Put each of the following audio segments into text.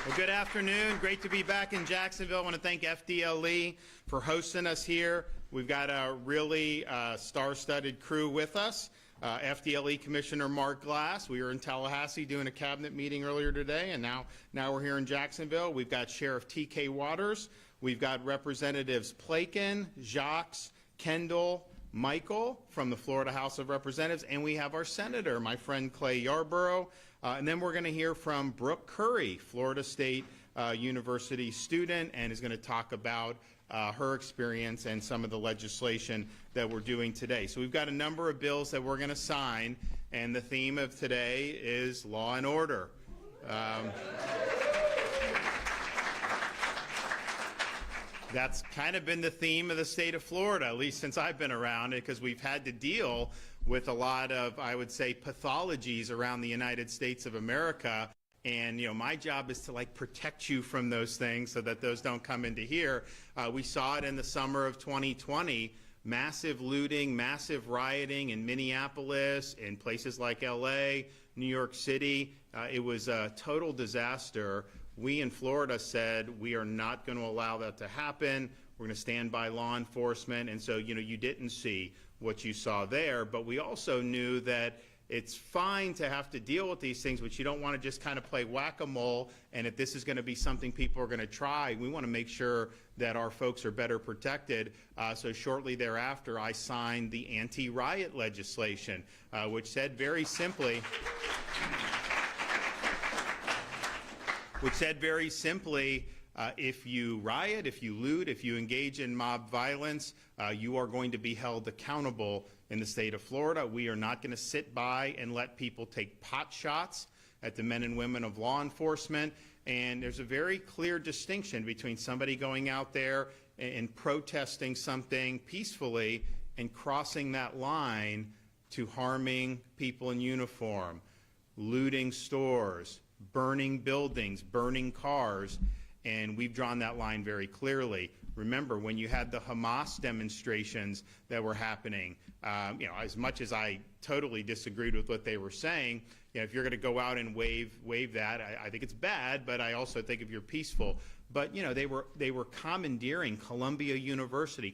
Well, good afternoon. Great to be back in Jacksonville. I want to thank FDLE for hosting us here. We've got a really star-studded crew with us. FDLE Commissioner Mark Glass. We were in Tallahassee doing a cabinet meeting earlier today, and now we're here in Jacksonville. We've got Sheriff T.K. Waters. We've got Representatives Plakin, Jacques, Kendall, Michael from the Florida House of Representatives, and we have our Senator, my friend Clay Yarborough. And then we're going to hear from Brooke Curry, Florida State University student, and is going to talk about her experience and some of the legislation that we're doing today. So we've got a number of bills that we're going to sign, and the theme of today is law and order. That's kind of been the theme of the state of Florida, at least since I've been around it, because we've had to deal with a lot of, I would say, pathologies around the United States of America. And, you know, my job is to, protect you from those things so that those don't come into here. We saw it in the summer of 2020, massive looting, massive rioting in Minneapolis, in places like L.A., New York City. It was a total disaster. We in Florida said we are not going to allow that to happen. We're going to stand by law enforcement. And so, you know, you didn't see what you saw there, but we also knew that it's fine to have to deal with these things, but you don't want to just kind of play whack-a-mole. And if this is going to be something people are going to try, we want to make sure that our folks are better protected. So shortly thereafter, I signed the anti-riot legislation, which said very simply, if you riot, if you loot, if you engage in mob violence, you are going to be held accountable in the state of Florida. We are not going to sit by and let people take pot shots at the men and women of law enforcement. And there's a very clear distinction between somebody going out there and protesting something peacefully and crossing that line to harming people in uniform, looting stores, burning buildings, burning cars. And we've drawn that line very clearly. Remember, when you had the Hamas demonstrations that were happening, you know, as much as I totally disagreed with what they were saying, you know, if you're going to go out and wave that, I think it's bad, but I also think if you're peaceful. But, you know, they were commandeering Columbia University.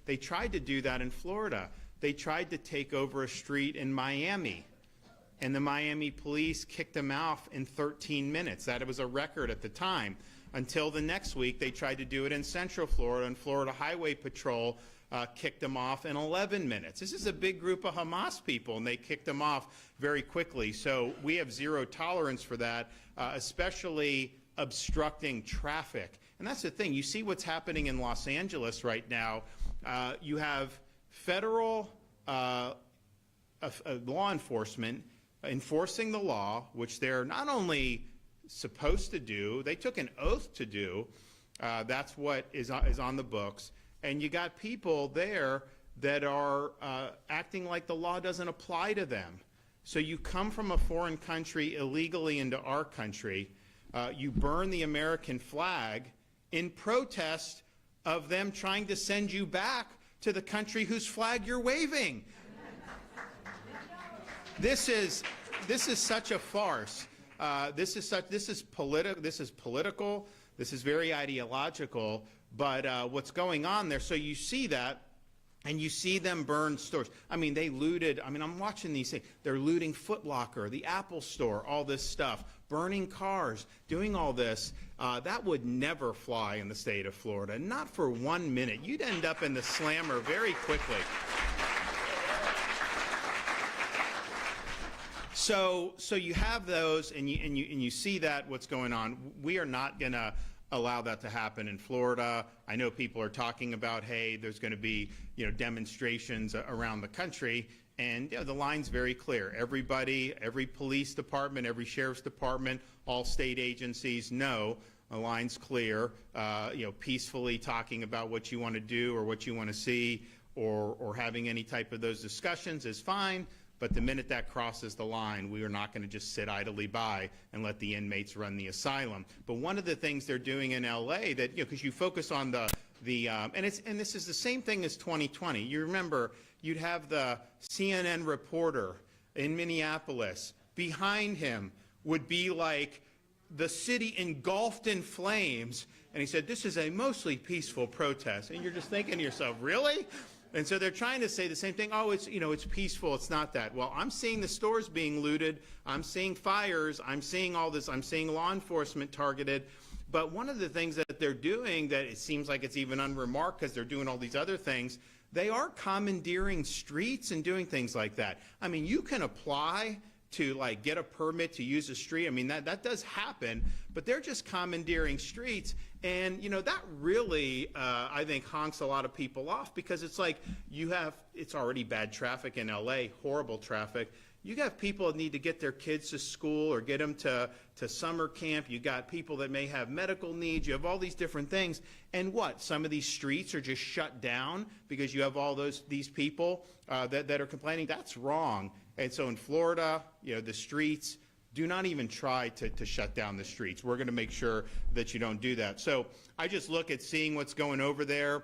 They tried to do that in Florida. They tried to take over a street in Miami, and the Miami police kicked them off in 13 minutes. That was a record at the time. Until the next week, they tried to do it in Central Florida, and Florida Highway Patrol kicked them off in 11 minutes. This is a big group of Hamas people, and they kicked them off very quickly. So we have zero tolerance for that, especially obstructing traffic. And that's the thing. You see what's happening in Los Angeles right now. You have federal law enforcement enforcing the law, which they're not only supposed to do, they took an oath to do. That's what is on the books. And you got people there that are acting like the law doesn't apply to them. So you come from a foreign country illegally into our country, you burn the American flag in protest of them trying to send you back to the country whose flag you're waving. This is such a farce. This is political. This is very ideological. But what's going on there? So you see that, and you see them burn stores. I mean, they looted. I mean, I'm watching these things. They're looting Foot Locker, the Apple Store, all this stuff, burning cars, doing all this. That would never fly in the state of Florida, not for 1 minute. You'd end up in the slammer very quickly. So you have those, and you see that what's going on. We are not going to allow that to happen in Florida. I know people are talking about, hey, there's going to be, you know, demonstrations around the country, and you know, the line's very clear. Everybody, every police department, every sheriff's department, all state agencies know the line's clear. You know, peacefully talking about what you want to do or what you want to see, or having any type of those discussions is fine. But the minute that crosses the line, we are not going to just sit idly by and let the inmates run the asylum. But one of the things they're doing in L.A. that, you know, because you focus on and this is the same thing as 2020. You remember, you'd have the CNN reporter in Minneapolis. Behind him would be like the city engulfed in flames. And he said, this is a mostly peaceful protest. And you're just thinking to yourself, really? And so they're trying to say the same thing. Oh, it's, it's peaceful. It's not that. Well, I'm seeing the stores being looted. I'm seeing fires. I'm seeing all this. I'm seeing law enforcement targeted. But one of the things that they're doing that it seems like it's even unremarked because they're doing all these other things, they are commandeering streets and doing things like that. I mean, you can apply to like get a permit to use a street. I mean, that does happen, but they're just commandeering streets. And, that really, I think, honks a lot of people off because it's like it's already bad traffic in LA, horrible traffic. You got people that need to get their kids to school or get them to summer camp. You got people that may have medical needs. You have all these different things. And what? Some of these streets are just shut down because you have all these people that are complaining. That's wrong. And so in Florida, the streets, do not even try to shut down the streets. We're going to make sure that you don't do that. So I just look at seeing what's going over there.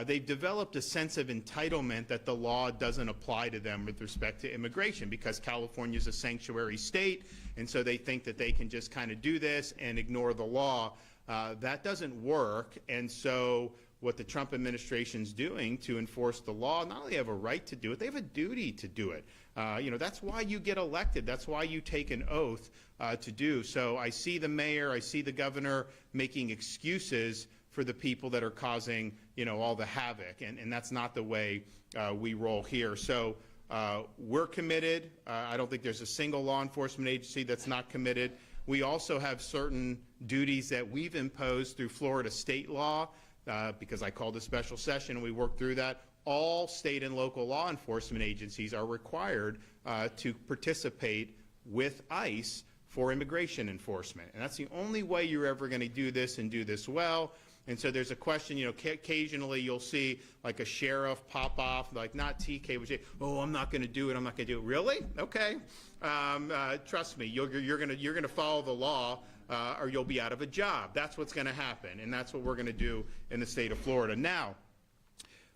They've developed a sense of entitlement that the law doesn't apply to them with respect to immigration because California is a sanctuary state, and so they think that they can just kind of do this and ignore the law. That doesn't work, and so what the Trump administration's doing to enforce the law, not only have a right to do it, they have a duty to do it. That's why you get elected. That's why you take an oath to do. So I see the mayor, I see the governor making excuses for the people that are causing, all the havoc, and that's not the way we roll here. So we're committed. I don't think there's a single law enforcement agency that's not committed. We also have certain duties that we've imposed through Florida state law because I called a special session and we worked through that. All state and local law enforcement agencies are required to participate with ICE for immigration enforcement. And that's the only way you're ever going to do this and do this well. And so there's a question, occasionally you'll see like a sheriff pop off, like not TK, but say, oh, I'm not going to do it. I'm not going to do it. Really? Okay. Trust me, you're going to follow the law or you'll be out of a job. That's what's going to happen. And that's what we're going to do in the state of Florida. Now,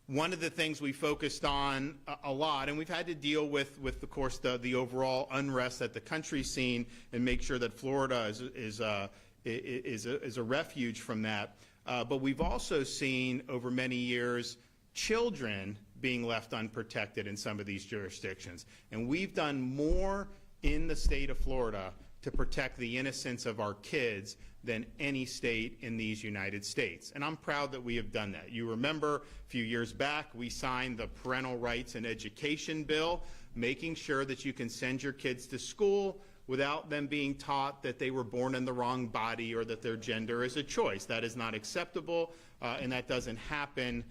one of the things we focused on a lot, and we've had to deal with of course, the overall unrest that the country's seen and make sure that Florida is a refuge from that. But we've also seen over many years children being left unprotected in some of these jurisdictions. And we've done more in the state of Florida to protect the innocence of our kids than any state in these United States. And I'm proud that we have done that. You remember a few years back, we signed the Parental Rights and Education Bill, making sure that you can send your kids to school without them being taught that they were born in the wrong body or that their gender is a choice. That is not acceptable, and that doesn't happen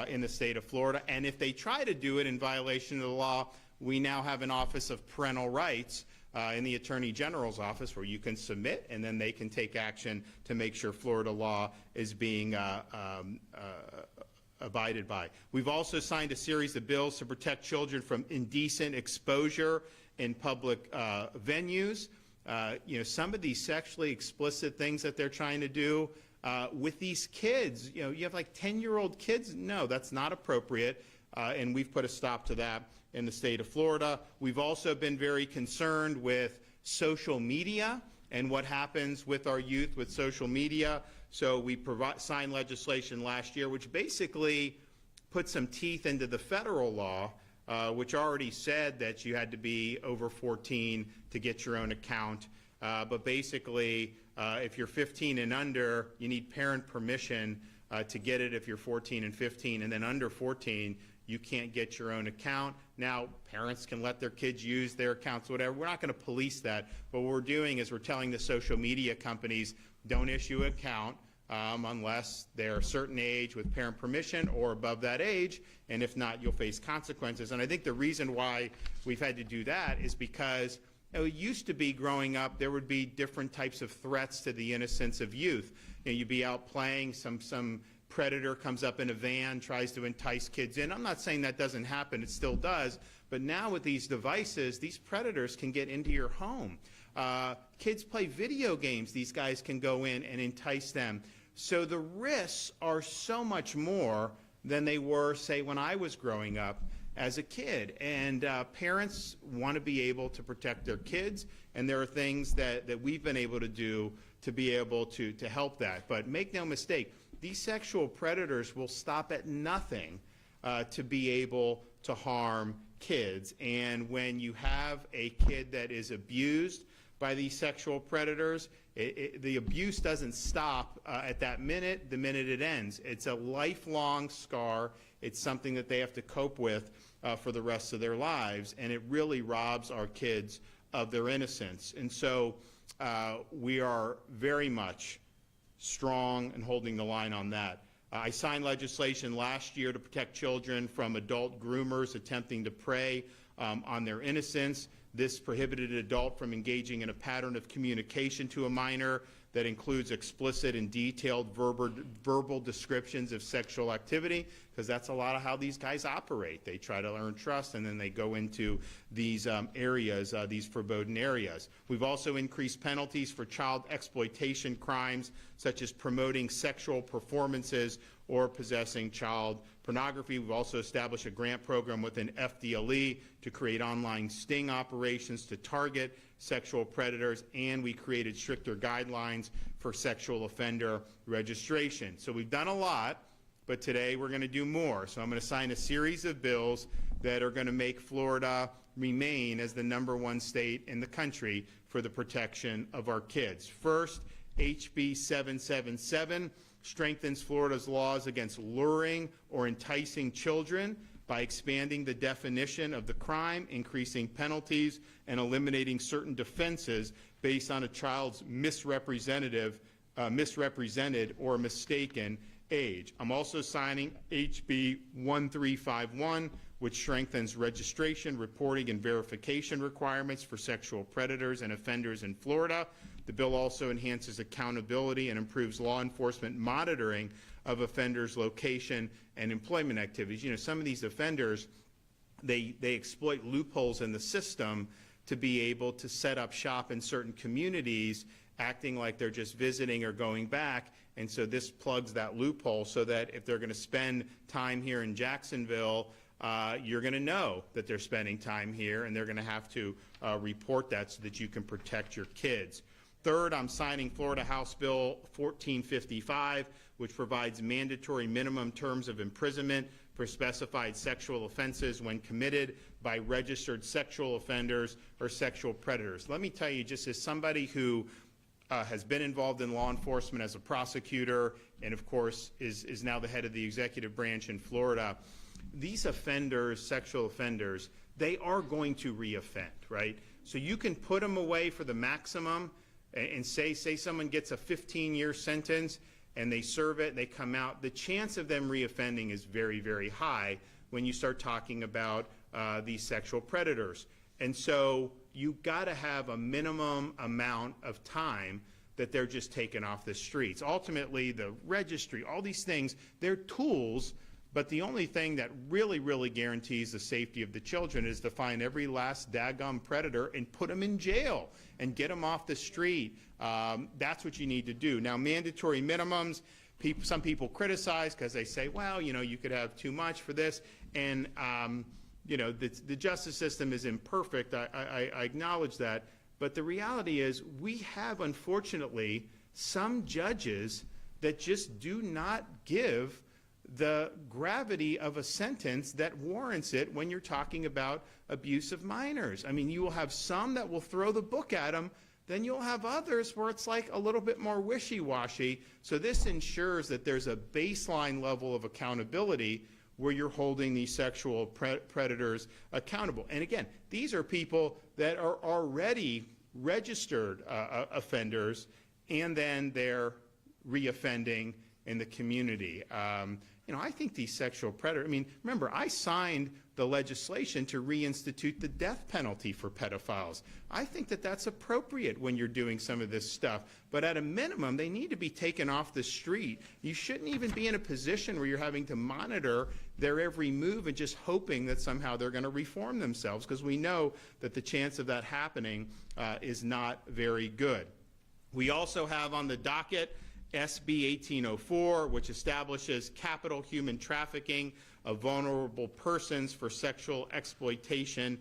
in the state of Florida. And if they try to do it in violation of the law, we now have an Office of Parental Rights in the Attorney General's office where you can submit and then they can take action to make sure Florida law is being abided by. We've also signed a series of bills to protect children from indecent exposure in public venues. Some of these sexually explicit things that they're trying to do with these kids, you have like 10-year-old kids. No, that's not appropriate, and we've put a stop to that in the state of Florida. We've also been very concerned with social media and what happens with our youth with social media. So we signed legislation last year which basically put some teeth into the federal law, which already said that you had to be over 14 to get your own account. But basically, if you're 15 and under, you need parent permission to get it if you're 14 and 15, and then under 14, you can't get your own account. Now, parents can let their kids use their accounts, whatever. We're not going to police that. But what we're doing is we're telling the social media companies, don't issue an account unless they're a certain age with parent permission or above that age, and if not, you'll face consequences. And I think the reason why we've had to do that is because it used to be growing up, there would be different types of threats to the innocence of youth. You'd be out playing, some predator comes up in a van, tries to entice kids in. I'm not saying that doesn't happen, it still does, but now with these devices, these predators can get into your home. Kids play video games, these guys can go in and entice them. So the risks are so much more than they were, say, when I was growing up. as a kid. And parents want to be able to protect their kids, and there are things that we've been able to do to be able to help that. But make no mistake, these sexual predators will stop at nothing to be able to harm kids. And when you have a kid that is abused by these sexual predators, the abuse doesn't stop at that minute, the minute it ends. It's a lifelong scar. It's something that they have to cope with for the rest of their lives, and it really robs our kids of their innocence. And so we are very much strong and holding the line on that. I signed legislation last year to protect children from adult groomers attempting to prey on their innocence. This prohibited an adult from engaging in a pattern of communication to a minor that includes explicit and detailed verbal descriptions of sexual activity, because that's a lot of how these guys operate. They try to earn trust, and then they go into these areas, these forbidden areas. We've also increased penalties for child exploitation crimes, such as promoting sexual performances or possessing child pornography. We've also established a grant program within FDLE to create online sting operations to target sexual predators, and we created stricter guidelines for sexual offender registration. So we've done a lot, but today we're going to do more. So I'm going to sign a series of bills that are going to make Florida remain as the #1 state in the country for the protection of our kids. First, HB 777 strengthens Florida's laws against luring or enticing children by expanding the definition of the crime, increasing penalties, and eliminating certain defenses based on a child's misrepresented or mistaken age. I'm also signing HB 1351, which strengthens registration, reporting, and verification requirements for sexual predators and offenders in Florida. The bill also enhances accountability and improves law enforcement monitoring of offenders' location and employment activities. You know, some of these offenders, they exploit loopholes in the system to be able to set up shop in certain communities, acting like they're just visiting or going back. And so this plugs that loophole so that if they're going to spend time here in Jacksonville, you're going to know that they're spending time here, and they're going to have to report that so that you can protect your kids. Third, I'm signing Florida House Bill 1455, which provides mandatory minimum terms of imprisonment for specified sexual offenses when committed by registered sexual offenders or sexual predators. Let me tell you, just as somebody who has been involved in law enforcement as a prosecutor and, of course, is now the head of the executive branch in Florida, these offenders, sexual offenders, they are going to reoffend, right? So you can put them away for the maximum and say someone gets a 15-year sentence and they serve it and they come out. The chance of them reoffending is very, very high when you start talking about these sexual predators. And so you've got to have a minimum amount of time that they're just taken off the streets. Ultimately, the registry, all these things, they're tools, but the only thing that really, really guarantees the safety of the children is to find every last daggum predator and put them in jail and get them off the street. That's what you need to do. Now, mandatory minimums, some people criticize because they say, well, you know, you could have too much for this. And, you know, the justice system is imperfect. I acknowledge that. But the reality is we have, unfortunately, some judges that just do not give the gravity of a sentence that warrants it when you're talking about abuse of minors. I mean, you will have some that will throw the book at them, then you'll have others where it's like a little bit more wishy-washy. So this ensures that there's a baseline level of accountability where you're holding these sexual predators accountable. And again, these are people that are already registered offenders, and then they're reoffending in the community. You know, I think these sexual predators, I mean, remember, I signed the legislation to reinstitute the death penalty for pedophiles. I think that that's appropriate when you're doing some of this stuff. But at a minimum, they need to be taken off the street. You shouldn't even be in a position where you're having to monitor their every move and just hoping that somehow they're going to reform themselves, because we know that the chance of that happening is not very good. We also have on the docket SB 1804, which establishes capital human trafficking of vulnerable persons for sexual exploitation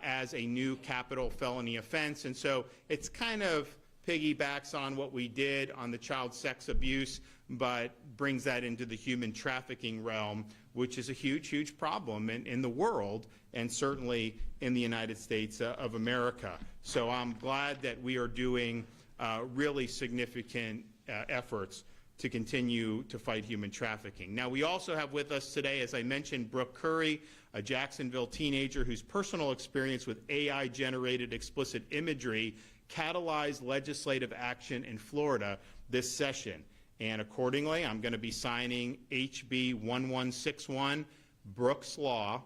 as a new capital felony offense. And so it's kind of piggybacks on what we did on the child sex abuse, but brings that into the human trafficking realm, which is a huge, huge problem in the world, and certainly in the United States of America. So I'm glad that we are doing really significant efforts to continue to fight human trafficking. Now, we also have with us today, as I mentioned, Brooke Curry, a Jacksonville teenager whose personal experience with AI-generated explicit imagery catalyzed legislative action in Florida this session. And accordingly, I'm going to be signing HB 1161, Brooke's Law,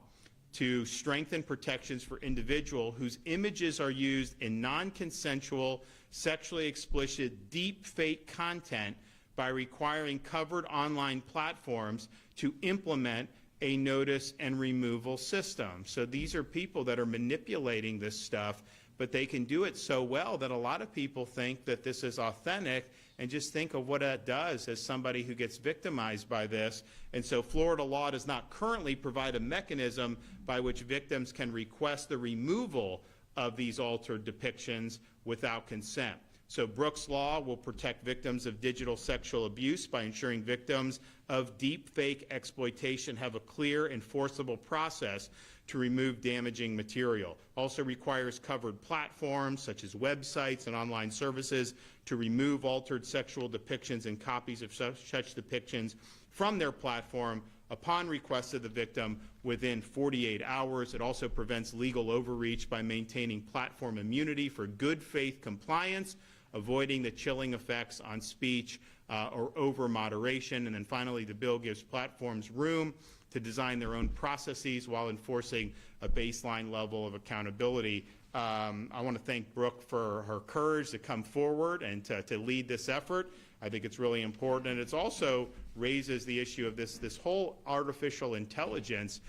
to strengthen protections for individuals whose images are used in non-consensual, sexually explicit, deep fake content by requiring covered online platforms to implement a notice and removal system. So these are people that are manipulating this stuff, but they can do it so well that a lot of people think that this is authentic, and just think of what that does as somebody who gets victimized by this. And so Florida law does not currently provide a mechanism by which victims can request the removal of these altered depictions without consent. So Brooke's Law will protect victims of digital sexual abuse by ensuring victims of deep fake exploitation have a clear, enforceable process to remove damaging material. Also requires covered platforms such as websites and online services to remove altered sexual depictions and copies of such depictions from their platform upon request of the victim within 48 hours. It also prevents legal overreach by maintaining platform immunity for good faith compliance, avoiding the chilling effects on speech or over-moderation. And then finally, the bill gives platforms room to design their own processes while enforcing a baseline level of accountability. I want to thank Brooke for her courage to come forward and to lead this effort. I think it's really important, and it also raises the issue of this whole artificial intelligence.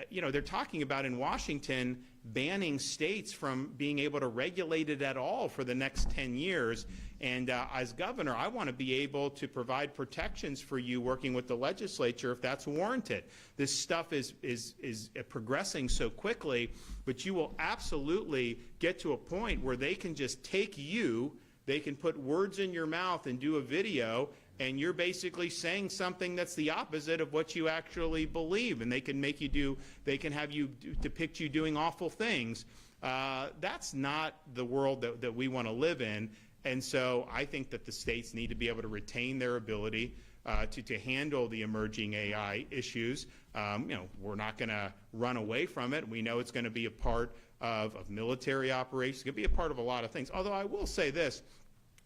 You know, they're talking about in Washington banning states from being able to regulate it at all for the next 10 years. And as governor, I want to be able to provide protections for you working with the legislature if that's warranted. This stuff is progressing so quickly, but you will absolutely get to a point where they can just take you, they can put words in your mouth and do a video, and you're basically saying something that's the opposite of what you actually believe, and they can make you do, they can have you depict you doing awful things. That's not the world that we want to live in, and so I think that the states need to be able to retain their ability to handle the emerging AI issues. You know, we're not going to run away from it. We know it's going to be a part of military operations. It's going to be a part of a lot of things. Although I will say this,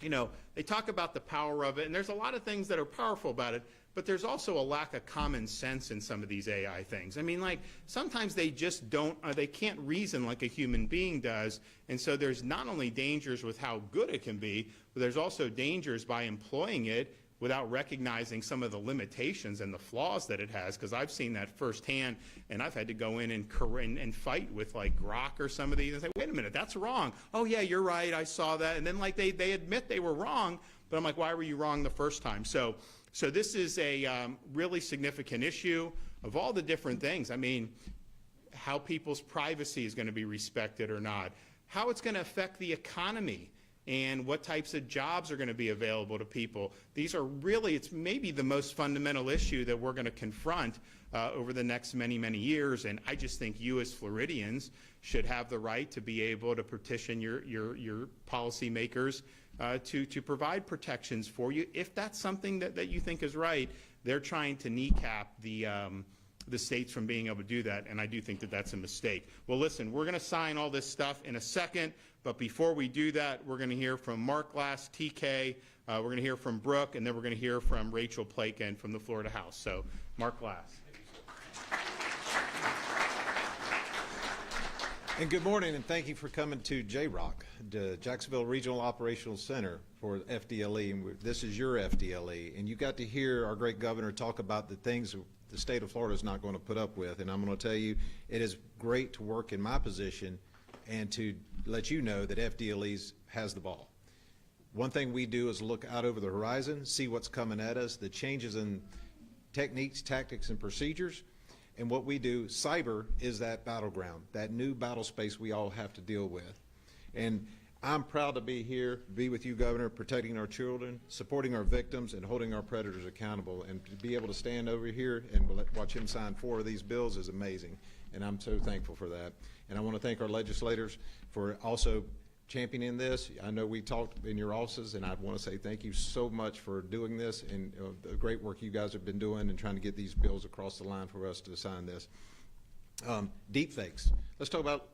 you know, they talk about the power of it, and there's a lot of things that are powerful about it, but there's also a lack of common sense in some of these AI things. I mean, like, sometimes they just don't, they can't reason like a human being does, and so there's not only dangers with how good it can be, but there's also dangers by employing it without recognizing some of the limitations and the flaws that it has, because I've seen that firsthand, and I've had to go in and fight with like Grok or some of these and say, wait a minute, that's wrong. Oh yeah, you're right, I saw that. And then like they admit they were wrong, but I'm like, why were you wrong the first time? So this is a really significant issue of all the different things. I mean, how people's privacy is going to be respected or not, how it's going to affect the economy, and what types of jobs are going to be available to people. These are really, it's maybe the most fundamental issue that we're going to confront over the next many, many years. And I just think you as Floridians should have the right to be able to petition your policymakers to provide protections for you. If that's something that you think is right, they're trying to kneecap the states from being able to do that, and I do think that that's a mistake. Well, listen, we're going to sign all this stuff in a second, but before we do that, we're going to hear from Mark Glass, TK, we're going to hear from Brooke, and then we're going to hear from Rachel Plakin from the Florida House. So, Mark Glass. And good morning, and thank you for coming to JROC, the Jacksonville Regional Operational Center for FDLE. And this is your FDLE, and you got to hear our great governor talk about the things the state of Florida is not going to put up with. And I'm going to tell you, it is great to work in my position and to let you know that FDLE has the ball. One thing we do is look out over the horizon, see what's coming at us, the changes in techniques, tactics, and procedures. And what we do, cyber is that battleground, that new battle space we all have to deal with. And I'm proud to be here, be with you, Governor, protecting our children, supporting our victims, and holding our predators accountable. And to be able to stand over here and watch him sign 4 of these bills is amazing. And I'm so thankful for that. And I want to thank our legislators for also championing this. I know we talked in your offices, and I want to say thank you so much for doing this and the great work you guys have been doing and trying to get these bills across the line for us to sign this. Deep fakes. Let's talk about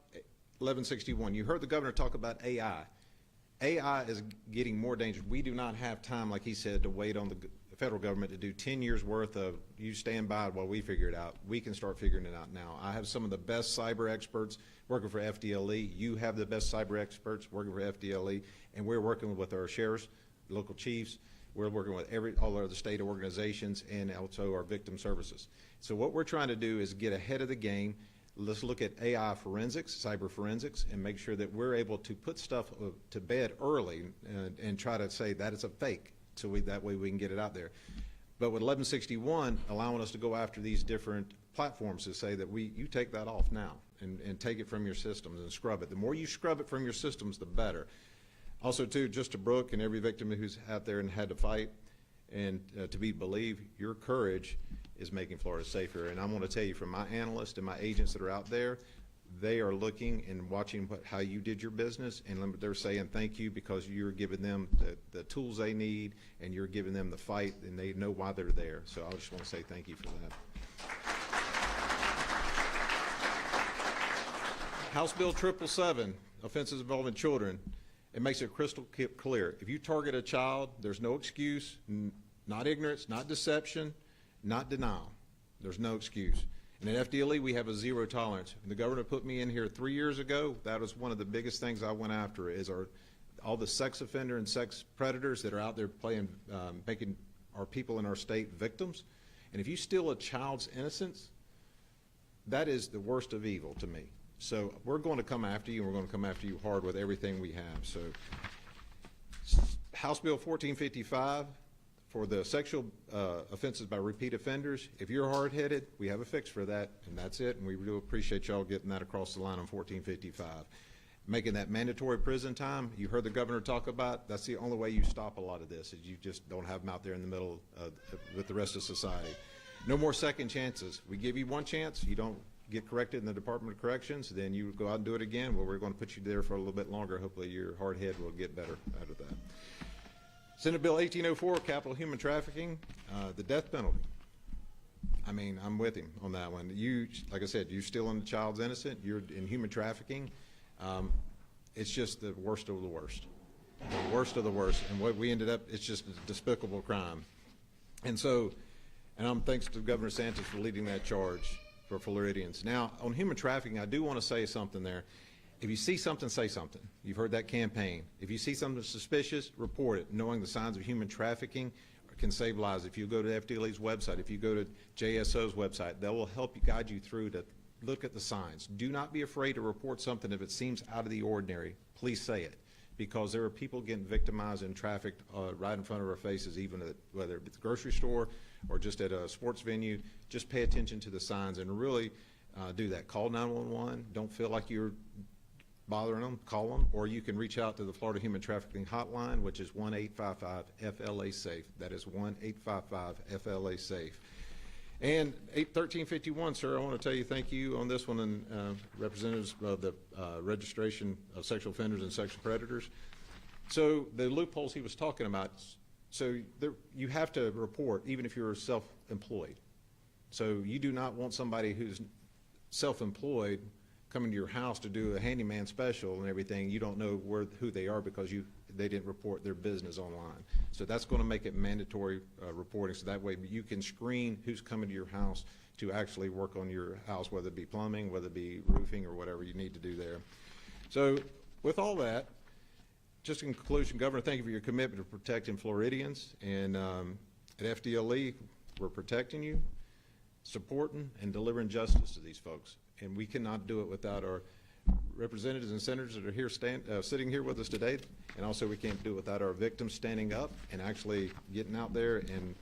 1161. You heard the governor talk about AI. AI is getting more dangerous. We do not have time, like he said, to wait on the federal government to do 10 years worth of you stand by while we figure it out. We can start figuring it out now. I have some of the best cyber experts working for FDLE. You have the best cyber experts working for FDLE, and we're working with our sheriffs, local chiefs. We're working with all of the state organizations and also our victim services. So what we're trying to do is get ahead of the game. Let's look at AI forensics, cyber forensics, and make sure that we're able to put stuff to bed early and try to say that it's a fake, so that way we can get it out there. But with 1161 allowing us to go after these different platforms to say that you take that off now and take it from your systems and scrub it. The more you scrub it from your systems, the better. Also, too, just to Brooke and every victim who's out there and had to fight and to be believed, your courage is making Florida safer. And I want to tell you, from my analysts and my agents that are out there, they are looking and watching how you did your business, and they're saying thank you because you're giving them the tools they need, and you're giving them the fight, and they know why they're there. So I just want to say thank you for that. House Bill 777, offenses involving children, it makes it crystal clear. If you target a child, there's no excuse, not ignorance, not deception, not denial. There's no excuse. And at FDLE, we have a zero tolerance. And the governor put me in here 3 years ago. That was one of the biggest things I went after is all the sex offender and sex predators that are out there making our people in our state victims. And if you steal a child's innocence, that is the worst of evil to me. So we're going to come after you, and we're going to come after you hard with everything we have. So House Bill 1455 for the sexual offenses by repeat offenders. If you're hard-headed, we have a fix for that, and that's it. And we do appreciate y'all getting that across the line on 1455. Making that mandatory prison time, you heard the governor talk about, that's the only way you stop a lot of this, is you just don't have them out there in the middle with the rest of society. No more second chances. We give you one chance, you don't get corrected in the Department of Corrections, then you go out and do it again. Well, we're going to put you there for a little bit longer. Hopefully your hard head will get better out of that. Senate Bill 1804, capital human trafficking, the death penalty. I mean, I'm with him on that one. You, like I said, you're stealing the child's innocent, you're in human trafficking. It's just the worst of the worst. The worst of the worst. And what we ended up, it's just a despicable crime. And so, thanks to Governor DeSantis for leading that charge for Floridians. Now, on human trafficking, I do want to say something there. If you see something, say something. You've heard that campaign. If you see something suspicious, report it. Knowing the signs of human trafficking can save lives. If you go to FDLE's website, if you go to JSO's website, they will help you, guide you through to look at the signs. Do not be afraid to report something if it seems out of the ordinary. Please say it, because there are people getting victimized and trafficked right in front of our faces, even whether it's the grocery store or just at a sports venue. Just pay attention to the signs and really do that. Call 911. Don't feel like you're bothering them, call them, or you can reach out to the Florida Human Trafficking Hotline, which is 1-855-FLA-SAFE. That is 1-855-FLA-SAFE. And 1351, sir, I want to tell you thank you on this one, and representatives of the registration of sexual offenders and sexual predators. So the loopholes he was talking about, so you have to report even if you're self-employed. So you do not want somebody who's self-employed coming to your house to do a handyman special and everything. You don't know who they are because they didn't report their business online. So that's going to make it mandatory reporting, so that way you can screen who's coming to your house to actually work on your house, whether it be plumbing, whether it be roofing, or whatever you need to do there. So with all that, just in conclusion, Governor, thank you for your commitment to protecting Floridians. And at FDLE, we're protecting you, supporting, and delivering justice to these folks. And we cannot do it without our representatives and senators that are here sitting here with us today. And also, we can't do it without our victims standing up and actually getting out there and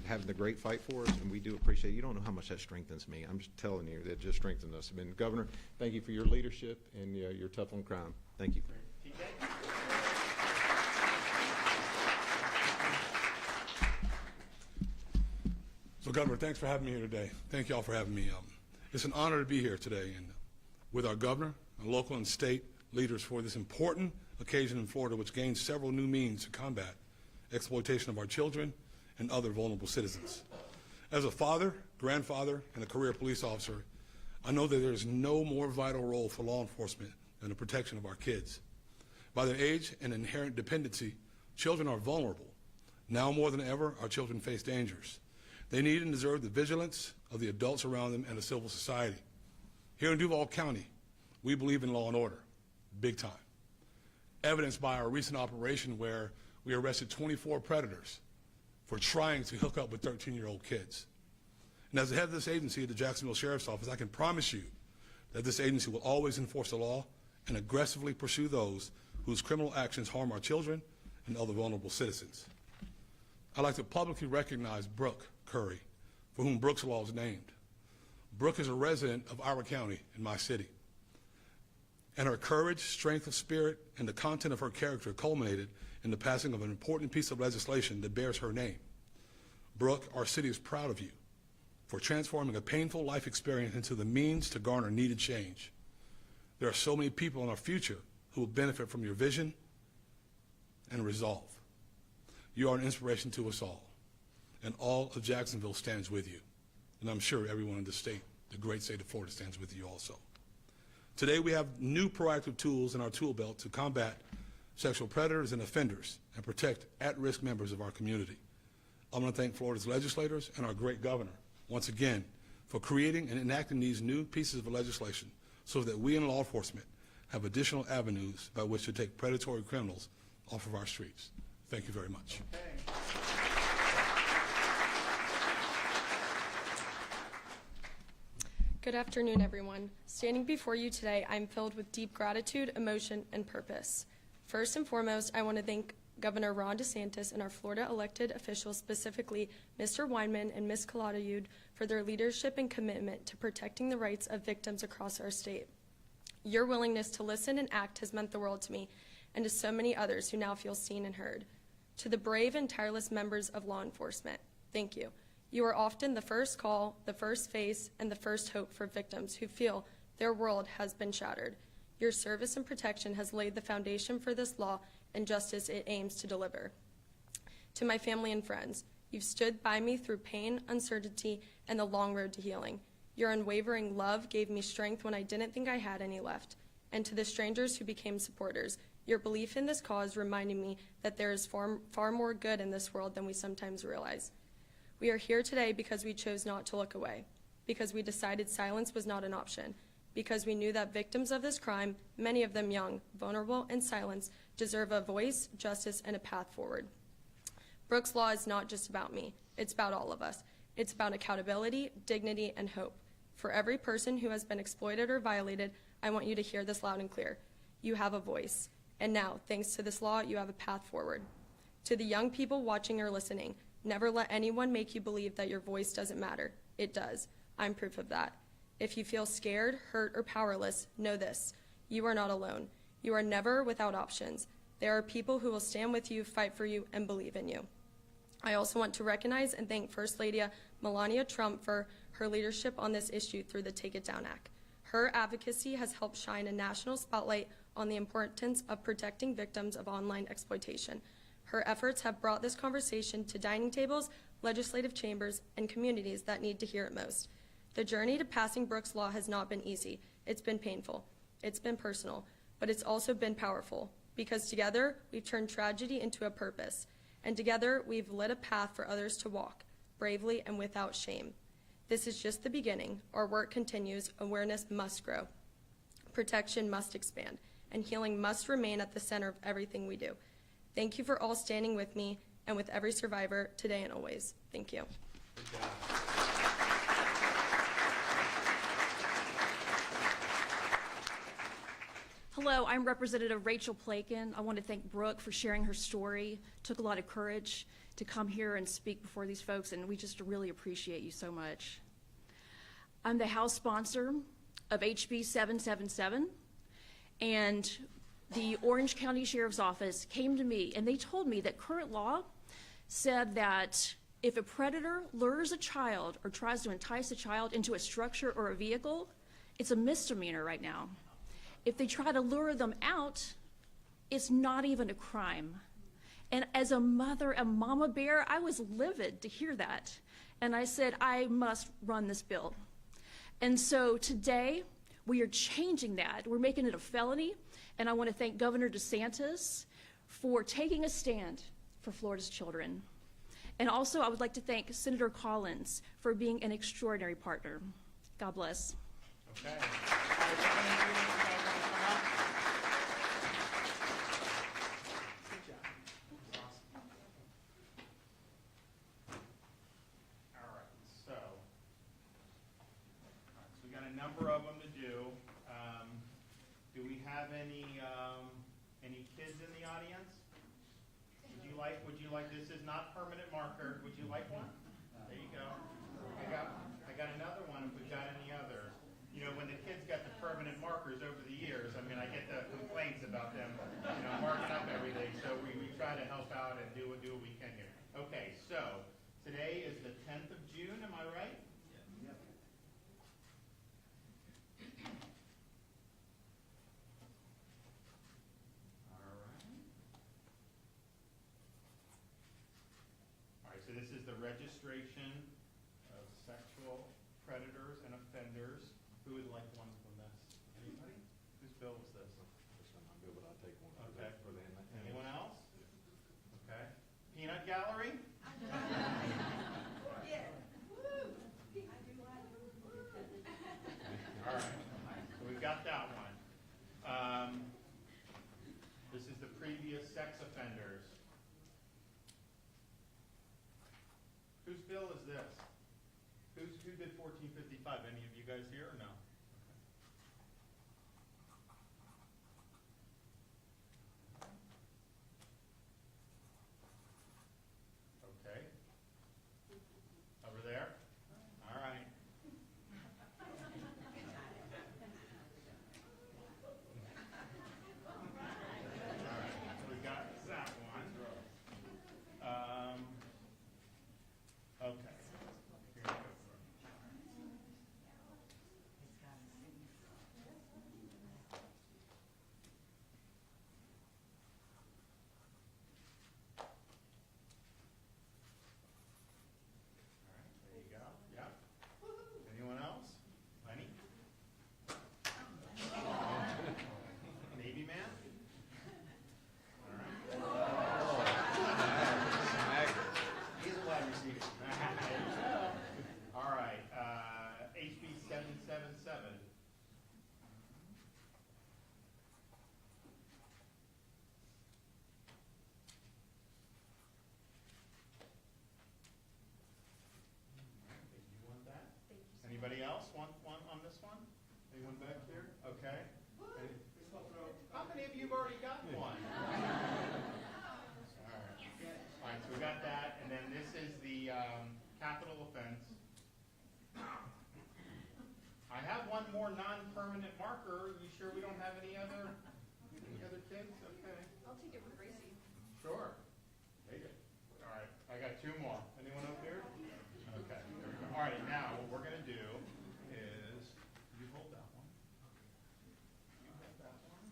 having the great fight for us. And we do appreciate it. You don't know how much that strengthens me. I'm just telling you, that just strengthens us. And Governor, thank you for your leadership and your tough on crime. Thank you. So, Governor, thanks for having me here today. Thank you all for having me. It's an honor to be here today and with our governor and local and state leaders for this important occasion in Florida, which gains several new means to combat exploitation of our children and other vulnerable citizens. As a father, grandfather, and a career police officer, I know that there is no more vital role for law enforcement than the protection of our kids. By their age and inherent dependency, children are vulnerable. Now more than ever, our children face dangers. They need and deserve the vigilance of the adults around them and the civil society. Here in Duval County, we believe in law and order, big time. Evidenced by our recent operation where we arrested 24 predators for trying to hook up with 13-year-old kids. And as the head of this agency at the Jacksonville Sheriff's Office, I can promise you that this agency will always enforce the law and aggressively pursue those whose criminal actions harm our children and other vulnerable citizens. I'd like to publicly recognize Brooke Curry, for whom Brooks Law is named. Brooke is a resident of our county in my city. And her courage, strength of spirit, and the content of her character culminated in the passing of an important piece of legislation that bears her name. Brooke, our city is proud of you for transforming a painful life experience into the means to garner needed change. There are so many people in our future who will benefit from your vision and resolve. You are an inspiration to us all, and all of Jacksonville stands with you. And I'm sure everyone in the state, the great state of Florida, stands with you also. Today we have new proactive tools in our tool belt to combat sexual predators and offenders and protect at-risk members of our community. I want to thank Florida's legislators and our great governor once again for creating and enacting these new pieces of legislation so that we in law enforcement have additional avenues by which to take predatory criminals off of our streets. Thank you very much. Okay. Good afternoon, everyone. Standing before you today, I'm filled with deep gratitude, emotion, and purpose. First and foremost, I want to thank Governor Ron DeSantis and our Florida elected officials, specifically Mr. Weinman and Ms. Calatayud, for their leadership and commitment to protecting the rights of victims across our state. Your willingness to listen and act has meant the world to me and to so many others who now feel seen and heard. To the brave and tireless members of law enforcement, thank you. You are often the first call, the first face, and the first hope for victims who feel their world has been shattered. Your service and protection has laid the foundation for this law and justice it aims to deliver. To my family and friends, you've stood by me through pain, uncertainty, and the long road to healing. Your unwavering love gave me strength when I didn't think I had any left. And to the strangers who became supporters, your belief in this cause reminded me that there is far more good in this world than we sometimes realize. We are here today because we chose not to look away, because we decided silence was not an option, because we knew that victims of this crime, many of them young, vulnerable, and silenced, deserve a voice, justice, and a path forward. Brooks Law is not just about me. It's about all of us. It's about accountability, dignity, and hope. For every person who has been exploited or violated, I want you to hear this loud and clear. You have a voice. And now, thanks to this law, you have a path forward. To the young people watching or listening, never let anyone make you believe that your voice doesn't matter. It does. I'm proof of that. If you feel scared, hurt, or powerless, know this. You are not alone. You are never without options. There are people who will stand with you, fight for you, and believe in you. I also want to recognize and thank First Lady Melania Trump for her leadership on this issue through the Take It Down Act. Her advocacy has helped shine a national spotlight on the importance of protecting victims of online exploitation. Her efforts have brought this conversation to dining tables, legislative chambers, and communities that need to hear it most. The journey to passing Brooks Law has not been easy. It's been painful. It's been personal. But it's also been powerful, because together we've turned tragedy into a purpose. And together we've lit a path for others to walk, bravely and without shame. This is just the beginning. Our work continues. Awareness must grow. Protection must expand. And healing must remain at the center of everything we do. Thank you for all standing with me and with every survivor today and always. Thank you. Hello, I'm Representative Rachel Plakin. I want to thank Brooke for sharing her story. Took a lot of courage to come here and speak before these folks, and we just really appreciate you so much. I'm the House sponsor of HB 777, and the Orange County Sheriff's Office came to me, and they told me that current law said that if a predator lures a child or tries to entice a child into a structure or a vehicle, it's a misdemeanor right now. If they try to lure them out, it's not even a crime. And as a mother, a mama bear, I was livid to hear that. And I said, I must run this bill. And so today, we are changing that. We're making it a felony. And I want to thank Governor DeSantis for taking a stand for Florida's children. And also, I would like to thank Senator Collins for being an extraordinary partner. God bless. Okay. We got a number of them to do. Do we have any kids in the audience? Would you like, this is not permanent marker. Would you like one? There you go. I got another one if we've got any other. You know, when the kids got the permanent markers over the years, I mean, I get the complaints about them, marking up everything. So we try to help out and do what we can here. Okay, so today is the 10th of June, am I right? Yep. All right, so this is the registration of sexual predators and offenders. Who would like one from this? Anybody? Whose bill was this? I'm good, but I'll take one. Okay. For the Anyone else? Okay. Peanut gallery? All right. So we've got that one. This is the previous sex offenders. Whose bill is this? Who did 1455? Any of you guys here or no? Okay. Over there? All right. All right. So we got that one. Okay. Here we go. All right, there you go. Yep. Anyone else? Lenny? Navy man? All right. He's a wide receiver. All right, HB 777. You want that? Anybody else want one on this one? Anyone back here? Okay. How many of you have already got one? All right. All right, so we got that, and then this is the capital offense. I have one more non-permanent marker. You sure we don't have any other kids? Okay. I'll take it for Gracie. Sure. Take it. All right, I got two more. Anyone up here? Okay, there we go. All right, now what we're gonna do is, you hold that one. You hold that one.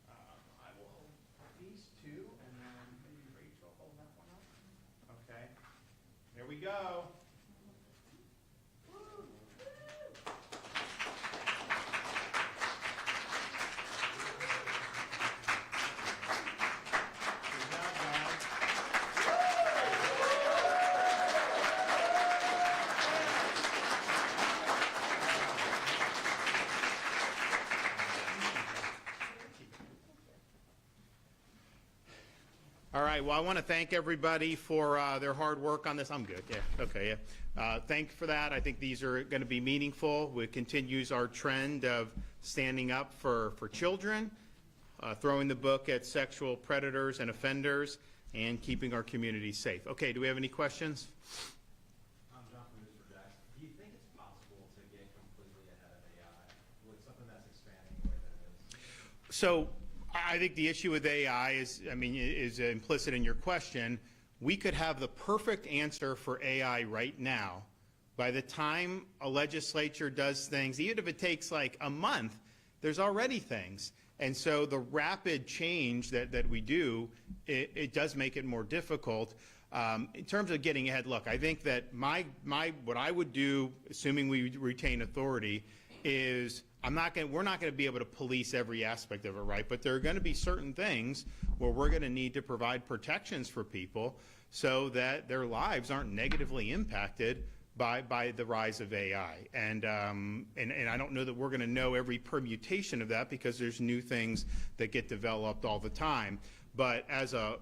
I will hold these two, and then maybe Rachel hold that one up. Okay. There we go. Good job, guys. All right. right, well, I want to thank everybody for their hard work on this. I'm good, yeah, okay, yeah. Thank you for that. I think these are going to be meaningful. We continues our trend of standing up for children, throwing the book at sexual predators and offenders, and keeping our community safe. Okay, do we have any questions? I'm John from News for Jackson. Do you think it's possible to get completely ahead of AI with something that's expanding the way that it is? So I think the issue with AI is implicit in your question. We could have the perfect answer for AI right now. By the time a legislature does things, even if it takes like a month, there's already things. And so the rapid change that we do, it does make it more difficult. In terms of getting ahead, look, I think that what I would do, assuming we retain authority, is we're not going to be able to police every aspect of it, right? But there are going to be certain things where we're going to need to provide protections for people so that their lives aren't negatively impacted by the rise of AI. And I don't know that we're going to know every permutation of that because there's new things that get developed all the time. But as a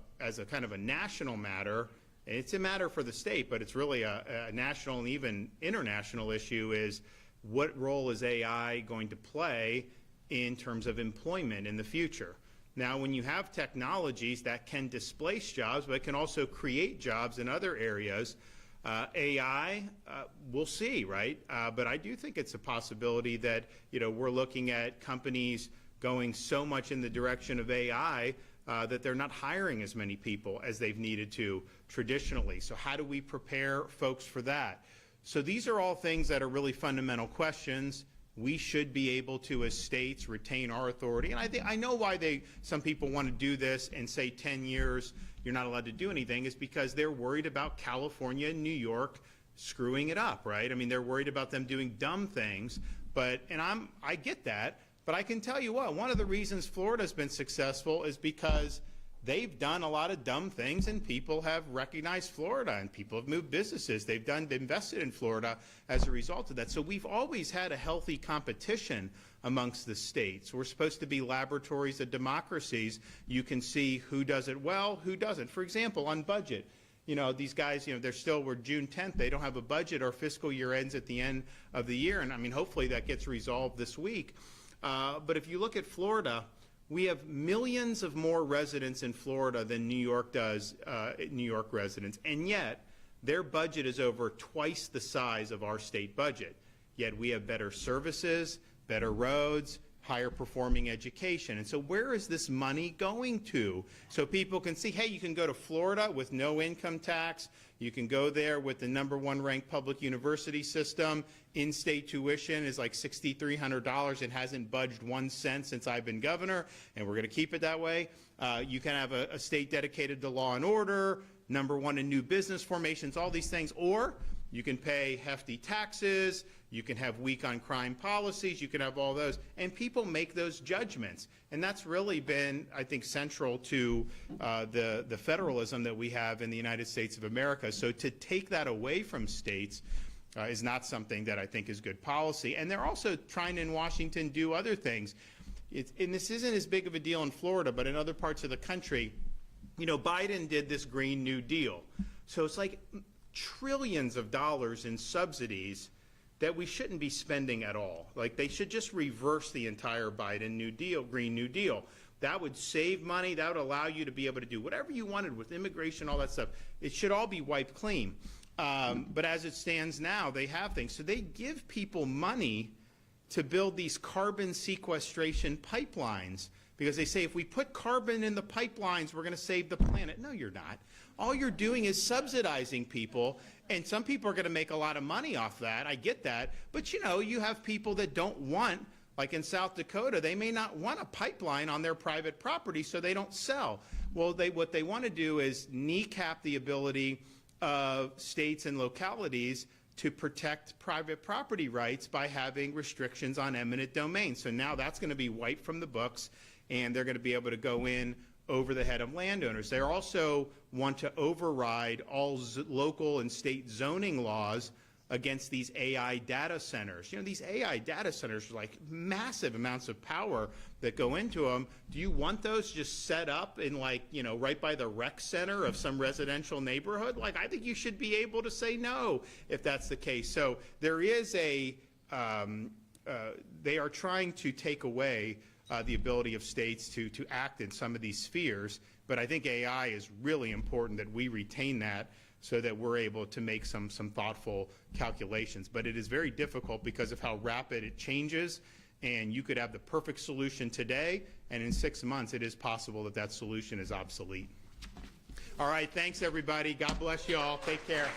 kind of a national matter, it's a matter for the state, but it's really a national and even international issue is what role is AI going to play in terms of employment in the future? Now, when you have technologies that can displace jobs, but can also create jobs in other areas, AI, we'll see, right? But I do think it's a possibility that, we're looking at companies going so much in the direction of AI that they're not hiring as many people as they've needed to traditionally. So how do we prepare folks for that? So these are all things that are really fundamental questions. We should be able to, as states, retain our authority. And I know why some people want to do this and say 10 years you're not allowed to do anything is because they're worried about California and New York screwing it up, right? I mean, they're worried about them doing dumb things. I get that, but I can tell you what, one of the reasons Florida's been successful is because they've done a lot of dumb things and people have recognized Florida and people have moved businesses. They've invested in Florida as a result of that. So we've always had a healthy competition amongst the states. We're supposed to be laboratories of democracies. You can see who does it well, who doesn't. For example, on budget, these guys, we're June 10th. They don't have a budget. Our fiscal year ends at the end of the year. And I mean, hopefully that gets resolved this week. But if you look at Florida, we have millions of more residents in Florida than New York does, New York residents, and yet their budget is over twice the size of our state budget. Yet we have better services, better roads, higher performing education. And so where is this money going to? So people can see, hey, you can go to Florida with no income tax. You can go there with the #1 ranked public university system. In-state tuition is like $6,300. It hasn't budged 1 cent since I've been governor, and we're going to keep it that way. You can have a state dedicated to law and order, #1 in new business formations, all these things. Or you can pay hefty taxes. You can have weak on crime policies. You can have all those. And people make those judgments. And that's really been, I think, central to the federalism that we have in the United States of America. So to take that away from states is not something that I think is good policy. And they're also trying in Washington do other things. And this isn't as big of a deal in Florida, but in other parts of the country, Biden did this Green New Deal. So it's like trillions of dollars in subsidies that we shouldn't be spending at all. Like they should just reverse the entire Biden New Deal, Green New Deal. That would save money. That would allow you to be able to do whatever you wanted with immigration, all that stuff. It should all be wiped clean. But as it stands now, they have things. So they give people money to build these carbon sequestration pipelines because they say if we put carbon in the pipelines, we're going to save the planet. No, you're not. All you're doing is subsidizing people, and some people are going to make a lot of money off that. I get that. But, you have people that don't want, like in South Dakota, they may not want a pipeline on their private property, so they don't sell. Well, what they want to do is kneecap the ability of states and localities to protect private property rights by having restrictions on eminent domain. So now that's going to be wiped from the books, and they're going to be able to go in over the head of landowners. They also want to override all local and state zoning laws against these AI data centers. You know, these AI data centers are like massive amounts of power that go into them. Do you want those just set up in, like, you know, right by the rec center of some residential neighborhood? Like, I think you should be able to say no if that's the case. So there is a, they are trying to take away the ability of states to act in some of these spheres, but I think AI is really important that we retain that so that we're able to make some thoughtful calculations. But it is very difficult because of how rapid it changes, and you could have the perfect solution today, and in 6 months it is possible that that solution is obsolete. All right, thanks everybody. God bless you all. Take care.